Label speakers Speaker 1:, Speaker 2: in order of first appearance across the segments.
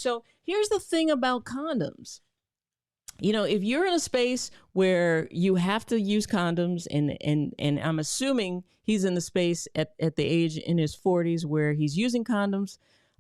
Speaker 1: So here's the thing about condoms. If you're in a space where you have to use condoms, and I'm assuming he's in the space at the age in his 40s where he's using condoms,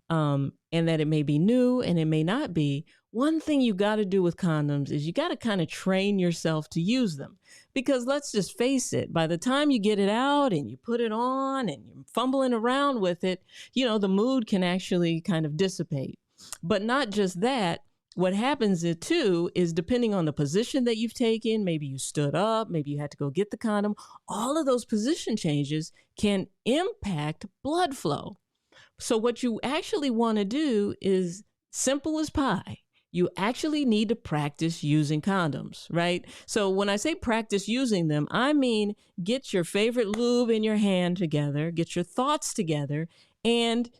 Speaker 1: and that it may be new and it may not be. One thing you got to do with condoms is you got to kind of train yourself to use them. Because let's just face it, by the time you get it out and you put it on and you're fumbling around with it, the mood can actually kind of dissipate. But not just that. What happens too is, depending on the position that you've taken, maybe you stood up, maybe you had to go get the condom, all of those position changes can impact blood flow. So what you actually want to do is simple as pie. You actually need to practice using condoms, right? So when I say practice using them, I mean get your favorite lube in your hand together, get your thoughts together, and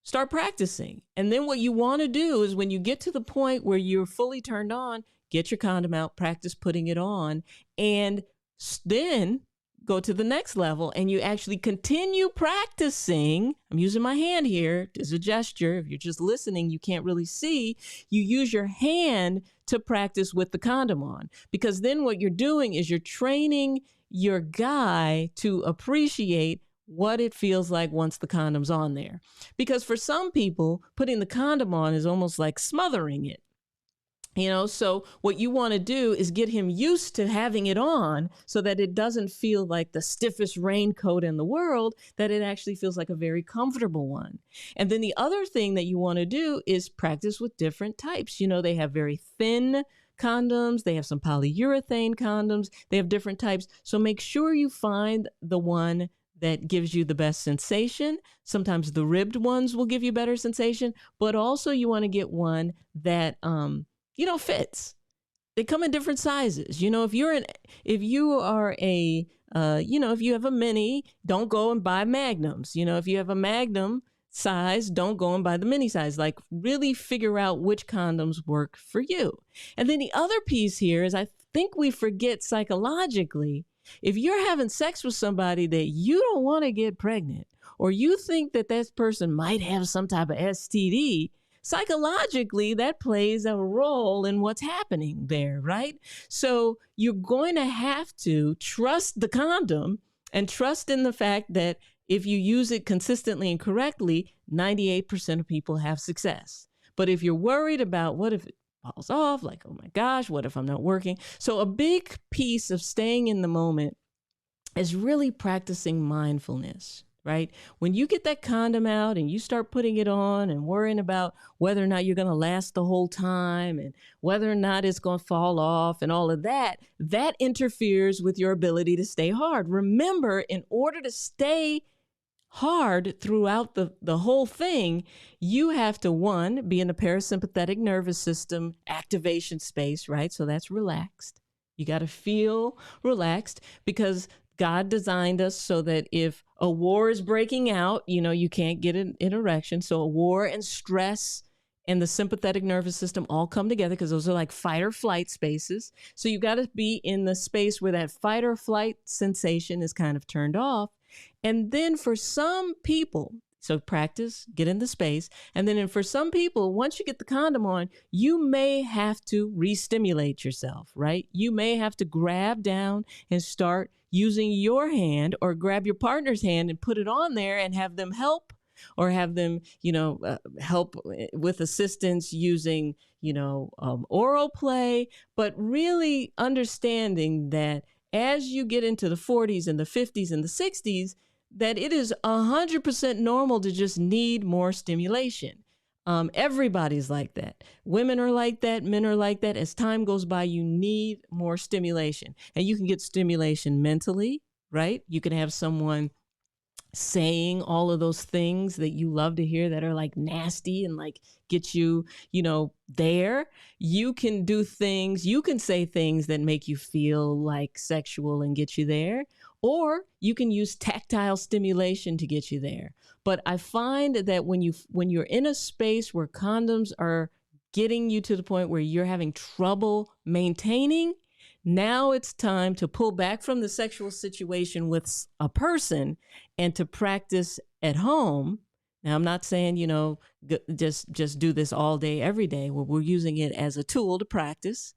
Speaker 1: start practicing. And then what you want to do is, when you get to the point where you're fully turned on, get your condom out, practice putting it on, and then go to the next level and you actually continue practicing. I'm using my hand here as a gesture. If you're just listening, you can't really see. You use your hand to practice with the condom on, because then what you're doing is you're training your guy to appreciate what it feels like once the condom's on there. Because for some people, putting the condom on is almost like smothering it. So what you want to do is get him used to having it on so that it doesn't feel like the stiffest raincoat in the world, that it actually feels like a very comfortable one. And then the other thing that you want to do is practice with different types. They have very thin condoms. They have some polyurethane condoms. They have different types. So make sure you find the one that gives you the best sensation. Sometimes the ribbed ones will give you better sensation, but also you want to get one that, fits. They come in different sizes. If you have a mini, don't go and buy magnums. If you have a magnum size, don't go and buy the mini size. Like, really figure out which condoms work for you. And then the other piece here is, I think we forget psychologically, if you're having sex with somebody that you don't want to get pregnant, or you think that person might have some type of STD, psychologically, that plays a role in what's happening there, right? So you're going to have to trust the condom and trust in the fact that if you use it consistently and correctly, 98% of people have success. But if you're worried about what if it falls off, like, oh my gosh, what if I'm not working? So a big piece of staying in the moment is really practicing mindfulness. Right? When you get that condom out and you start putting it on and worrying about whether or not you're going to last the whole time and whether or not it's going to fall off and all of that, that interferes with your ability to stay hard. Remember, in order to stay hard throughout the whole thing, you have to, one, be in the parasympathetic nervous system activation space, right? So that's relaxed. You got to feel relaxed, because God designed us so that if a war is breaking out, you can't get an erection. So a war and stress and the sympathetic nervous system all come together, because those are like fight or flight spaces. So you got to be in the space where that fight or flight sensation is kind of turned off. And then for some people, so practice, get in the space. And then for some people, once you get the condom on, you may have to re-stimulate yourself, right? You may have to grab down and start using your hand, or grab your partner's hand and put it on there and have them help, or have them, help with assistance using, oral play. But really understanding that as you get into the 40s and the 50s and the 60s, that it is 100% normal to just need more stimulation. Everybody's like that. Women are like that. Men are like that. As time goes by, you need more stimulation. And you can get stimulation mentally, right? You can have someone saying all of those things that you love to hear that are like nasty and like get you, there. You can do things, you can say things that make you feel like sexual and get you there. Or you can use tactile stimulation to get you there. But I find that when you're in a space where condoms are getting you to the point where you're having trouble maintaining, now it's time to pull back from the sexual situation with a person and to practice at home Now, I'm not saying, just do this all day, every day. Well, we're using it as a tool to practice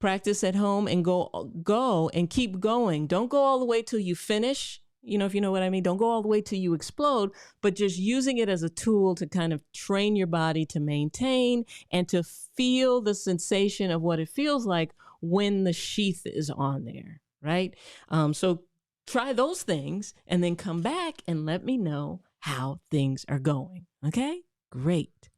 Speaker 1: at home, and go and keep going. Don't go all the way till you finish, if you know what I mean. Don't go all the way till you explode, but just using it as a tool to kind of train your body to maintain and to feel the sensation of what it feels like when the sheath is on there, right? So try those things and then come back and let me know how things are going. Okay? Great.